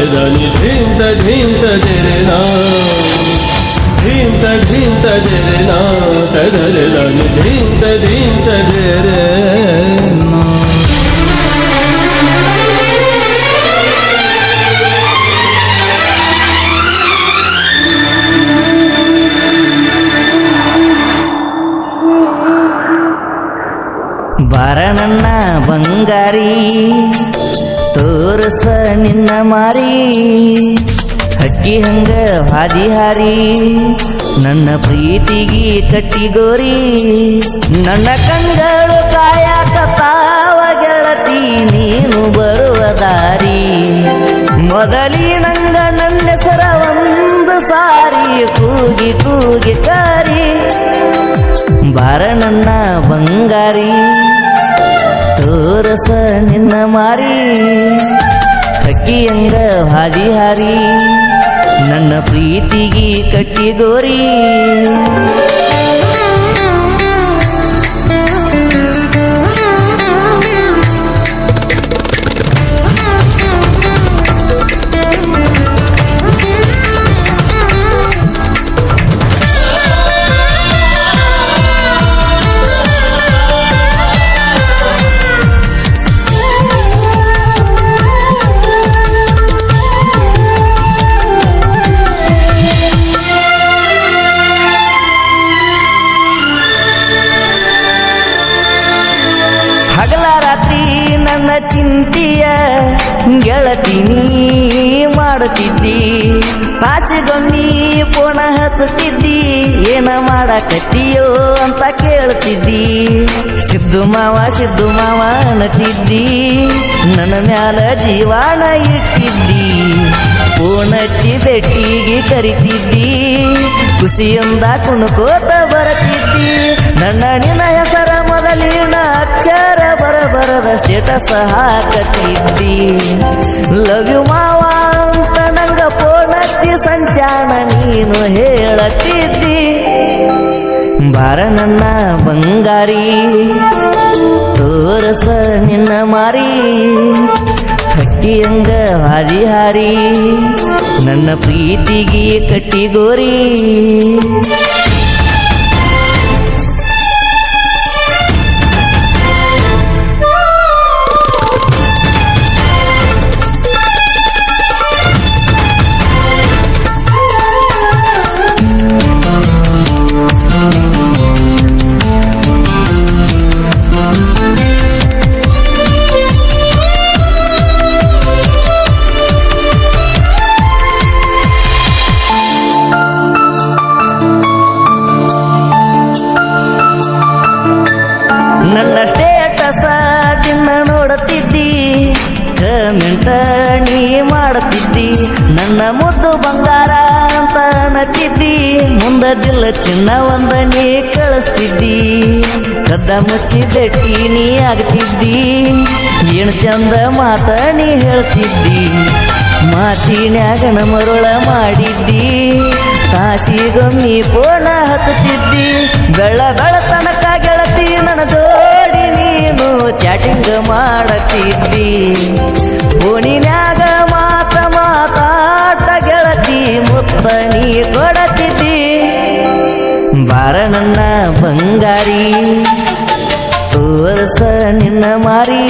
దని ధీంత ధీంత జరనా ధీంత ధీంత జరనా తదరి దని ధీంత ధీంత జరనా. ಬಾರನನ್ನ ಬಂಗಾರಿ ತೋರಸ ನಿನ್ನ ಮಾರಿ ಹಕ್ಕಿ ಹಂಗ ಹಾದಿ ಹಾರಿ ನನ್ನ ಪ್ರೀತಿಗಿ ಕಟ್ಟಿಗೋರಿ ನನ್ನ ಕಂಗಳು ಕಾಯಕತಾವ ಗೆಳತಿ ನೀನು ಬರುವ ದಾರಿ ಮೊದಲಿನಂಗ ನನ್ನ ಹೆಸರ ಒಂದು ಸಾರಿ ಕೂಗಿ ಕೂಗಿ ಕಾರಿ ಬಾರ ನನ್ನ ಬಂಗಾರಿ ತೋರಸ ನಿನ್ನ ಮಾರಿ ಹಕ್ಕಿಯಂಗ ಹಾದಿ ಹಾರಿ ನನ್ನ ಪ್ರೀತಿಗಿ ಕಟ್ಟಿಗೋರಿ. ಹಗಲ ರಾತ್ರಿ ನನ್ನ ಚಿಂತೆಯ ಗೆಳತಿನಿ ಮಾಡುತ್ತಿದ್ದಿ ಪಾಚಿಗೊಮ್ಮಿ ಪೋಣ ಹಚ್ಚುತ್ತಿದ್ದಿ ಏನ ಮಾಡಕತ್ತೀಯೋ ಅಂತ ಕೇಳ್ತಿದ್ದಿ ಸಿದ್ದು ಮಾವ ಅನ್ನತಿದ್ದಿ ನನ್ನ ಮ್ಯಾಲ ಜೀವಾನ ಇಟ್ಟಿದ್ದಿ ಪೋಣಚ್ಚಿ ಬೆಟ್ಟಿಗೆ ಕರಿತಿದ್ದಿ ಖುಷಿಯಿಂದ ಕುಣಕೋತ ಬರತಿದ್ದಿ ನನ್ನ ನಿನ್ನ ಹೆಸರ ಮೊದಲಿನ ಅಕ್ಷರ ಬರದ ಸ್ಟೇಟಸ್ ಹಾಕತಿದ್ದಿ ಲವ್ ಯು ಮಾವ ಅಂತ ನಂಗ ಪೋಣಚ್ಚಿ ಸಂಚಾನ ನೀನು ಹೇಳತಿದ್ದಿ ಬಾರ ನನ್ನ ಬಂಗಾರಿ ತೋರಸ ನಿನ್ನ ಮಾರಿ ಹಕ್ಕಿಯಂಗ ಹಾದಿ ಹಾರಿ ನನ್ನ ಪ್ರೀತಿಗೆ ಕಟ್ಟಿಗೋರಿ. ನನ್ನ ಸ್ಟೇಟಸ ದಿನ ನೋಡುತ್ತಿದ್ದಿ ಕಮೆಂಟ ನೀ ಮಾಡುತ್ತಿದ್ದಿ ನನ್ನ ಮುದ್ದು ಬಂಗಾರ ಅಂತ ಅನ್ನತಿದ್ದಿ ಮುಂದದಿಲ್ಲ ಚಿನ್ನ ಒಂದ ನೀ ಕಳಿಸ್ತಿದ್ದಿ ಕದ್ದ ಮುಚ್ಚಿ ಬೆಟ್ಟಿ ನೀ ಆಗ್ತಿದ್ದಿ ಏನು ಚಂದ ಮಾತ ನೀ ಹೇಳ್ತಿದ್ದಿ ಮಾತಿನ್ಯಾಗನ ಮರುಳ ಮಾಡಿದ್ದಿ ಕಾಶಿಗೊಮ್ಮಿ ಪೋಣ ಹತ್ತುತ್ತಿದ್ದಿ ಬೆಳತನಕ ಗೆಳತಿ ನನ್ನ ಜೋಡಿ ನೀನು ಚಾಟಿಂಗ್ ಮಾಡತಿದ್ದಿ ಫೋನಿನ್ಯಾಗ ಮಾತಾಟ ಗೆಳತಿ ಮುತ್ತ ನೀ ಕೊಡತಿದ್ದಿ ಬಾರ ನನ್ನ ಬಂಗಾರಿ ತೋರಸ ನಿನ್ನ ಮಾರಿ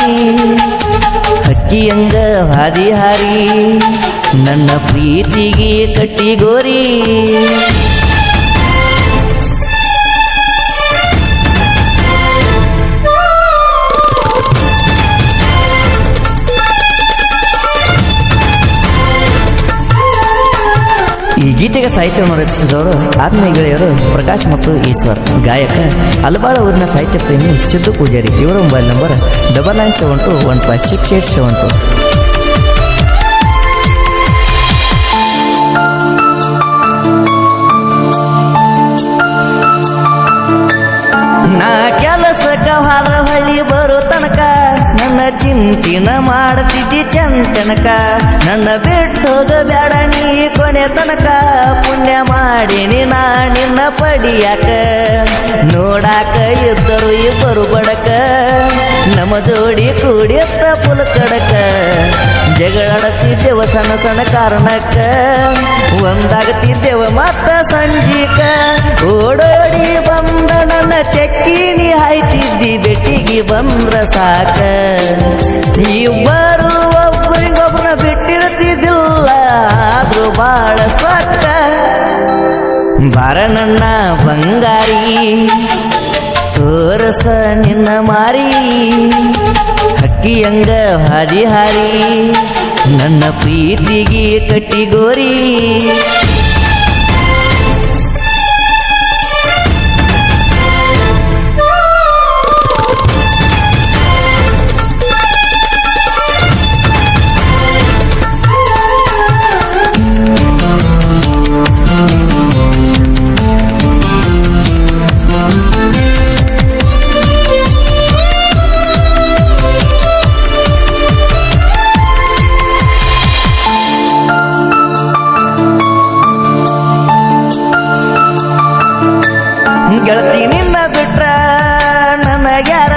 ಹಕ್ಕಿಯಂಗ ಹಾದಿ ಹಾರಿ ನನ್ನ ಪ್ರೀತಿಗೆ ಕಟ್ಟಿಗೋರಿ. ಈ ಗೀತೆಗೆ ಸಾಹಿತ್ಯವನ್ನು ರಚಿಸಿದವರು ಆತ್ಮೀಯ ಗೆಳೆಯರು ಪ್ರಕಾಶ್ ಮತ್ತು ಈಶ್ವರ್, ಗಾಯಕ ಅಲಬಾಳ ಊರಿನ ಸಾಹಿತ್ಯ ಪ್ರೇಮಿ ಸಿದ್ದು ಪೂಜಾರಿ. ಇವರ ಮೊಬೈಲ್ ನಂಬರ್ 9972156872. ನಾ ಕೆಲಸಕ್ಕ ಹಾರ ಹಳ್ಳಿ ಬರೋ ತನಕ ನನ್ನ ಚಿಂತಿನ ಮಾಡ್ತಿದ್ದಿ ಚಂತನಕ ನನ್ನ ಬಿಟ್ಟೋಗ ಬ್ಯಾಡ ನೀ ಕೊನೆ ತನಕ ಪುಣ್ಯ ಮಾಡೀನಿ ನಾ ನಿನ್ನ ಪಡಿಯಾಕ ನೋಡಾಕ ಇದ್ದರು ಇಬ್ಬರು ಬಡಕ ನಮ್ಮ ಜೋಡಿ ಕೂಡಿತ್ತ ಪುಲ್ ಕಡಕ ಜಗಳಾಡತಿದ್ದೆವ ಸಣ್ಣ ಸಣ್ಣ ಕಾರಣಕ್ಕ ಒಂದಾಗತಿದ್ದೆವ ಮತ್ತ ಸಂಜೀಕ ಓಡೋಡಿ ಬಂದ ನನ್ನ ಚೆಕ್ಕಿನಿ ಹಾಯ್ತಿದ್ದಿ ಬೆಟ್ಟಿಗೆ ಬಂದ್ರ ಸಾಕ ಇಬ್ಬರು ಒಬ್ಬರಿಗೊಬ್ಬರನ್ನ ಬಿಟ್ಟಿರ್ತಿದ್ದಿಲ್ಲ ಆದ್ರೂ ಬಾಳ ಸಾಕ ಬಾರ ನನ್ನ ಬಂಗಾರಿ ತೋರಸ ನಿನ್ನ ಮಾರಿ ಹಕ್ಕಿಯಂಗ ಹಾದಿ ಹಾರಿ ನನ್ನ ಪ್ರೀತಿಗೆ ಕಟ್ಟಿಗೋರಿ ಗೆಳತಿ ನಿನ್ನ ಬಿಟ್ರ ನನಗ್ಯಾರ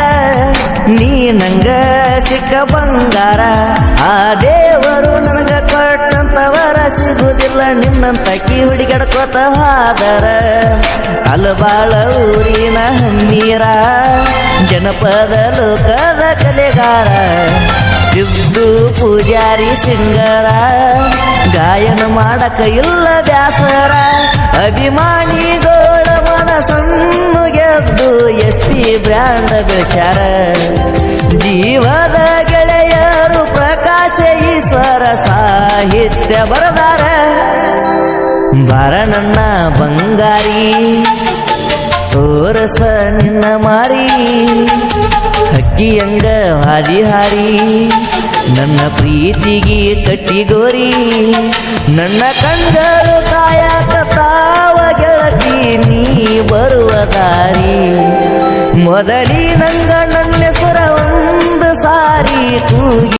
ನೀ ನಂಗ ಸಿಕ್ಕ ಬಂಗಾರ ಆ ದೇವರು ನನಗ ಕೊಟ್ಟಂತವರ ಸಿಗುದಿಲ್ಲ ನಿನ್ನಂತಕಿ ಹುಡುಗಾಡ್ಕೋತ ಹಾದರ ಅಲಬಾಳ ಊರಿನ ಹಮ್ಮೀರ ಜನಪದ ಲೋಕದ ಕಲೆಗಾರ ಸಿದ್ದು ಪೂಜಾರಿ ಸಿಂಗರ ಗಾಯನ ಮಾಡಕ ಇಲ್ಲ ಬ್ಯಾಸರ ಅಭಿಮಾನಿಗೋಳ ಮನಸ್ಸನ್ನು ಗೆದ್ದು ಎಸ್ತಿ ಬ್ರ್ಯಾಂಡ್ ಬೆಳಸ್ಯಾರ ಜೀವದ ಗೆಳೆಯರು ಪ್ರಕಾಶ ಈಶ್ವರ ಸಾಹಿತ್ಯ ಬರದಾರ ಬಾರ ನನ್ನ ಬಂಗಾರಿ ತೋರಸ ನಿನ್ನ ಮಾರಿ ಹಕ್ಕಿಯಂಗ ಹಾದಿ ಹಾರಿ ನನ್ನ ಪ್ರೀತಿಗೆ ಕಟ್ಟಿಗೋರಿ ನನ್ನ ಕಂಗಳು ಕಾಯಕತಾವ ಗೆಳತಿ ನೀ ಬರುವ ದಾರಿ ಮೊದಲಿ ನಂಗ ನನ್ನ ಸುರ ಒಂದು ಸಾರಿ ಕೂಗಿ